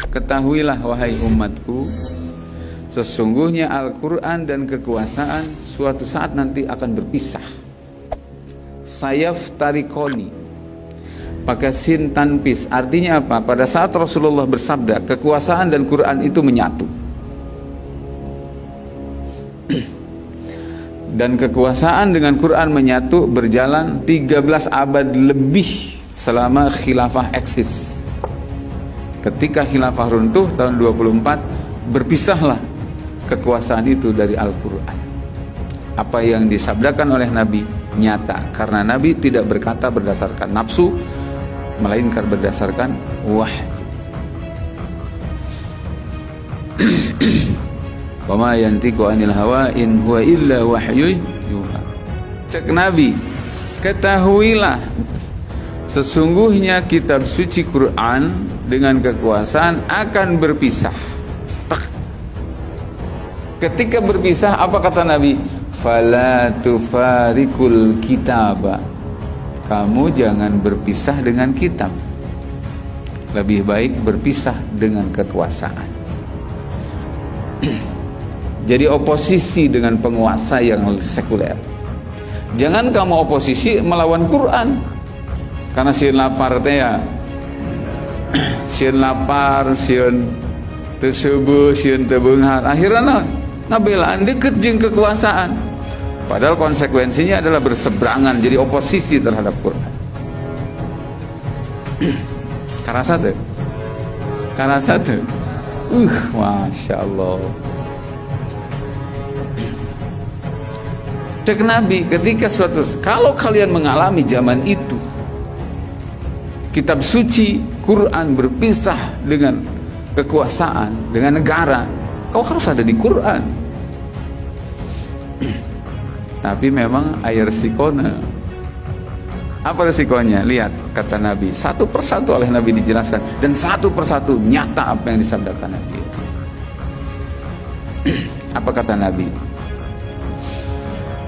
Ketahuilah wahai umatku, sesungguhnya Al-Quran dan kekuasaan suatu saat nanti akan berpisah. Sayaf tarikoni, pakai sin tanpis. Artinya apa? Pada saat Rasulullah bersabda, kekuasaan dan Quran itu menyatu. Dan kekuasaan dengan Quran menyatu berjalan 13 abad lebih selama khilafah eksis. Ketika khilafah runtuh tahun 24, berpisahlah kekuasaan itu dari Al-Quran. Apa yang disabdakan oleh Nabi nyata, karena Nabi tidak berkata berdasarkan nafsu, melainkan berdasarkan wahyu. Wa ma yantiqu 'anil hawa in huwa illa wahyu yuha. Cek Nabi, ketahuilah sesungguhnya kitab suci Quran dengan kekuasaan akan berpisah. Ketika berpisah, apa kata Nabi? Fala tufarikul kitaba. Kamu jangan berpisah dengan kitab. Lebih baik berpisah dengan kekuasaan. Jadi oposisi dengan penguasa yang sekuler. Jangan kamu oposisi melawan Quran. Karena sieun lapar teh ya. Sieun lapar, sieun teu seubeul, sieun teu beunghar. Akhirna ngabelaan deket jeung kekuasaan. Padahal konsekuensinya adalah berseberangan, jadi oposisi terhadap Quran. Karasa teu? Karasa teu? Masya Allah. Cek Nabi, ketika kalau kalian mengalami zaman itu, kitab suci Quran berpisah dengan kekuasaan, dengan negara, kau harus ada di Quran. Tapi memang air sikona. Apa resikonya? Lihat kata Nabi, satu persatu oleh Nabi dijelaskan, dan satu persatu nyata apa yang disabdakan Nabi itu. Apa kata Nabi?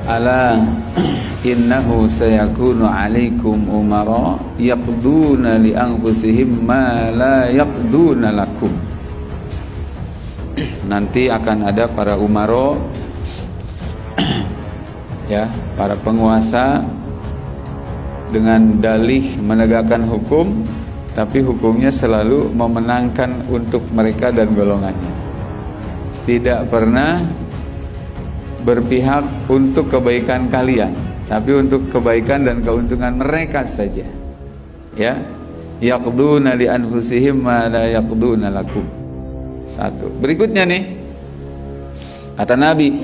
Ala innahu sayakunu alaikum umara yaqduna li anfusihim ma la yaqduna lakum. Nanti akan ada para umaro, ya, para penguasa dengan dalih menegakkan hukum, tapi hukumnya selalu memenangkan untuk mereka dan golongannya. Tidak pernah berpihak untuk kebaikan kalian, tapi untuk kebaikan dan keuntungan mereka saja. Ya, yaqduna li anfusihim ma la yaqduna lakum. Satu. Berikutnya nih, kata Nabi,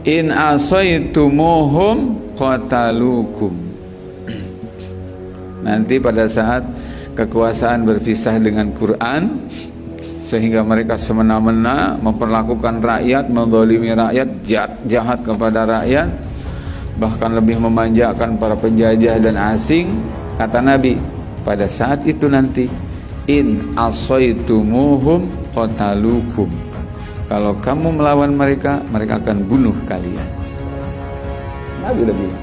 in asaitumuhum qatalukum. Nanti pada saat kekuasaan berpisah dengan Quran, sehingga mereka semena-mena memperlakukan rakyat, menzalimi rakyat, jahat kepada rakyat, bahkan lebih memanjakan para penjajah dan asing. Kata Nabi, pada saat itu nanti, in asaitumuhum qatalukum. Kalau kamu melawan mereka, mereka akan bunuh kalian. Nabi udah bilang.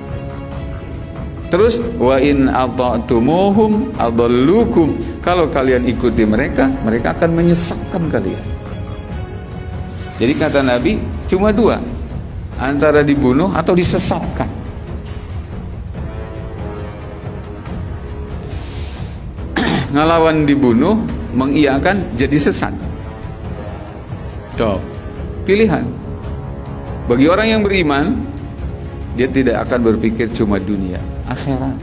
Terus wa in ata'tumuhum adallukum. Kalau kalian ikuti mereka, mereka akan menyesatkan kalian. Jadi kata Nabi cuma dua, antara dibunuh atau disesatkan. Ngelawan dibunuh, mengiyakan jadi sesat. Tuh, pilihan. Bagi orang yang beriman, dia tidak akan berpikir cuma dunia, akhirat.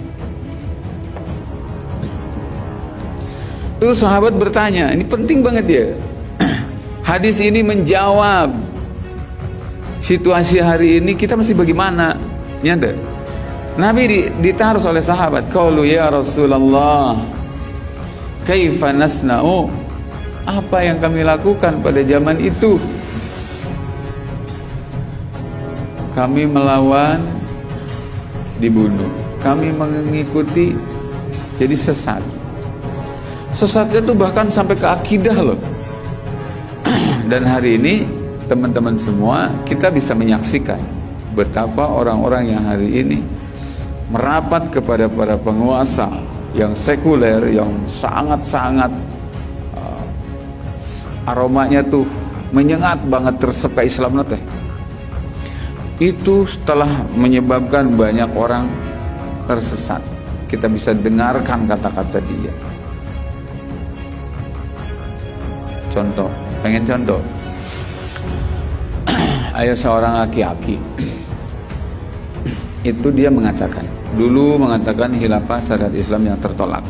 Terus sahabat bertanya, ini penting banget dia. Hadis ini menjawab situasi hari ini kita masih bagaimana? Nyata. Nabi ditaruh oleh sahabat, qaulu ya Rasulullah, kaifa nasna'u? Apa yang kami lakukan pada zaman itu? Kami melawan, dibunuh. Kami mengikuti, jadi sesat. Sesatnya itu bahkan sampai ke akidah loh. Dan hari ini teman-teman semua, kita bisa menyaksikan betapa orang-orang yang hari ini merapat kepada para penguasa yang sekuler, yang sangat-sangat aromanya tuh menyengat banget, resep ke Islam teh. Itu telah menyebabkan banyak orang tersesat. Kita bisa dengarkan kata-kata dia. Contoh, pengen contoh. Ada seorang laki-laki. Itu dia mengatakan, dulu mengatakan khilafah syariat Islam yang tertolak.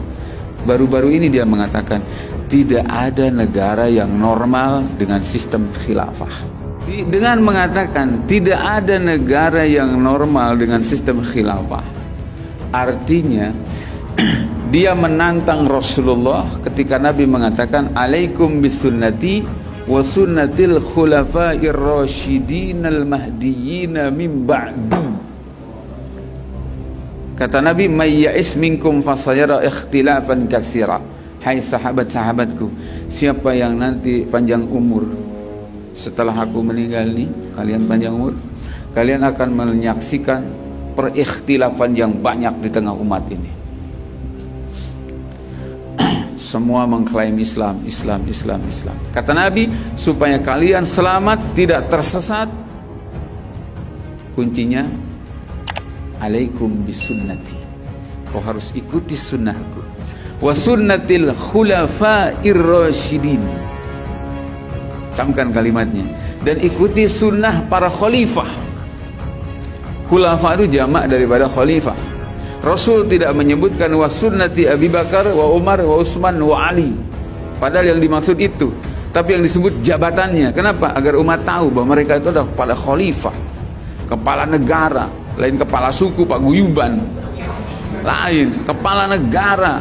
Baru-baru ini dia mengatakan tidak ada negara yang normal dengan sistem khilafah. Dengan mengatakan tidak ada negara yang normal dengan sistem khilafah, artinya dia menantang Rasulullah ketika Nabi mengatakan alaikum bisunnati wa sunnatil khulafa'ir rasyidin al mahdiyyin min ba'di. Kata Nabi, may ya'is minkum fasayara ikhtilafan katsira. Hai sahabat-sahabatku, siapa yang nanti panjang umur setelah aku meninggal nih, kalian panjang umur, kalian akan menyaksikan perikhtilafan yang banyak di tengah umat ini. Semua mengklaim Islam. Kata Nabi, supaya kalian selamat, tidak tersesat, kuncinya alaikum bisunnati. Kau harus ikuti sunnahku. Wa sunnatil khulafa'ir rasyidin. Camkan kalimatnya. Dan ikuti sunnah para khalifah. Khulafa itu jamak daripada khalifah. Rasul tidak menyebutkan wa sunnati Abi Bakar wa Umar wa Utsman wa Ali. Padahal yang dimaksud itu. Tapi yang disebut jabatannya. Kenapa? Agar umat tahu bahwa mereka itu adalah kepala khalifah, kepala negara. Lain kepala suku, paguyuban. Lain kepala negara.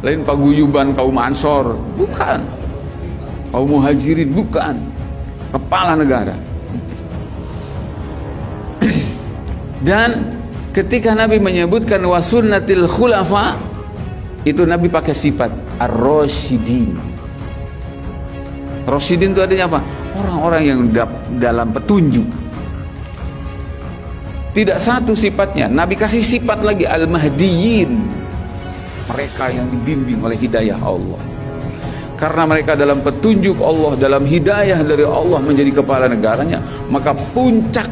Lain paguyuban kaum Ansor. Bukan. Kaum Muhajirin, bukan. Kepala negara. Dan ketika Nabi menyebutkan wasunnatil khulafa, itu Nabi pakai sifat ar-rasyidin. Rasyidin itu artinya apa? Orang-orang yang dalam petunjuk. Tidak satu sifatnya, Nabi kasih sifat lagi al-mahdiyyin. Mereka yang dibimbing oleh hidayah Allah. Karena mereka dalam petunjuk Allah, dalam hidayah dari Allah menjadi kepala negaranya, maka puncak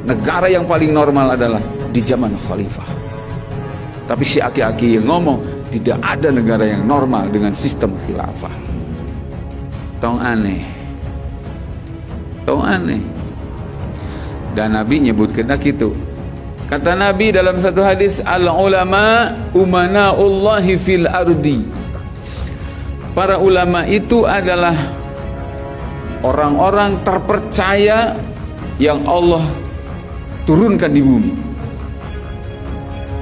negara yang paling normal adalah di zaman khalifah. Tapi si aki-aki yang ngomong tidak ada negara yang normal dengan sistem khilafah. Tong aneh. Dan Nabi nyebutkan gitu. Kata Nabi dalam satu hadis, al ulama umanaullahi fil ardi. Para ulama itu adalah orang-orang terpercaya yang Allah turunkan di bumi.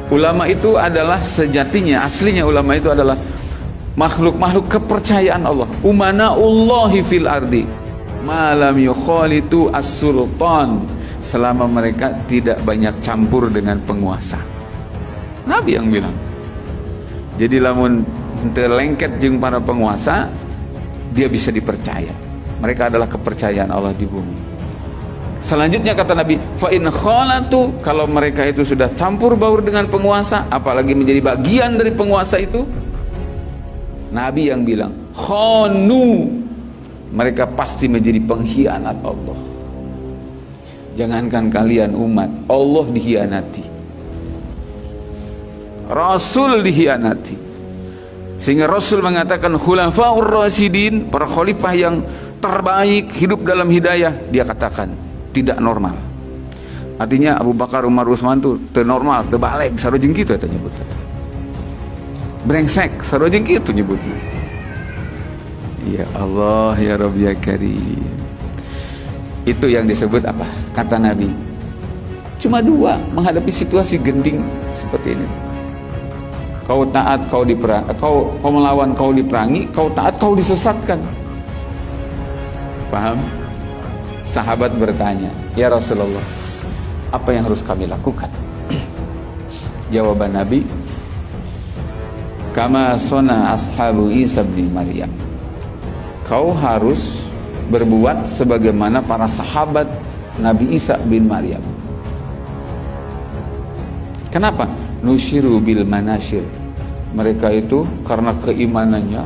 Ulama itu adalah sejatinya, aslinya ulama itu adalah makhluk-makhluk kepercayaan Allah. Umanaullahi fil ardi malam yukhalitu as-sultan, selama mereka tidak banyak campur dengan penguasa. Nabi yang bilang. Jadi lamun terlengket jeung para penguasa, dia bisa dipercaya. Mereka adalah kepercayaan Allah di bumi. Selanjutnya kata Nabi, fa in khalatu, kalau mereka itu sudah campur baur dengan penguasa, apalagi menjadi bagian dari penguasa itu, Nabi yang bilang, khanu, mereka pasti menjadi pengkhianat Allah. Jangankan kalian umat, Allah dikhianati, Rasul dikhianati. Sehingga Rasul mengatakan khulafaur rasyidin, para khalifah yang terbaik hidup dalam hidayah, dia katakan tidak normal. Artinya Abu Bakar, Umar, Utsman itu normal, terbalik, sarojeng gitu eta nyebutnya. Brengsek, sarojeng gitu nyebutnya. Ya Allah, ya Rabb, ya Karim. Itu yang disebut apa? Kata Nabi. Cuma dua menghadapi situasi gending seperti ini. Kau taat, kau melawan, kau diperangi. Kau taat, kau disesatkan. Paham? Sahabat bertanya, ya Rasulullah, apa yang harus kami lakukan? Jawaban Nabi, kama sona ashabu Isa bin Maryam. Kau harus berbuat sebagaimana para sahabat Nabi Isa bin Maryam. Kenapa? Nusyiru bil manashir. Mereka itu karena keimanannya,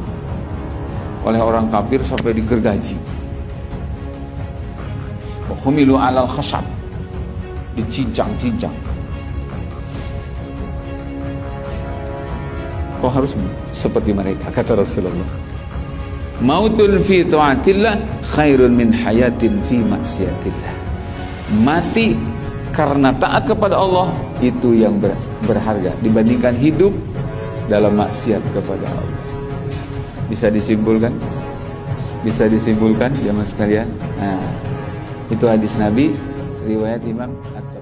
oleh orang kafir sampai digergaji. Wa humilu 'alal khashab, dicincang-cincang. Kau harus seperti mereka, kata Rasulullah. Mautun fi ta'atillah khairun min hayatin fi maksiatillah. Mati karena taat kepada Allah itu yang berharga dibandingkan hidup dalam maksiat kepada Allah. Bisa disimpulkan? Bisa disimpulkan jemaah sekalian? Nah, itu hadis Nabi riwayat Imam At-Tirmidzi.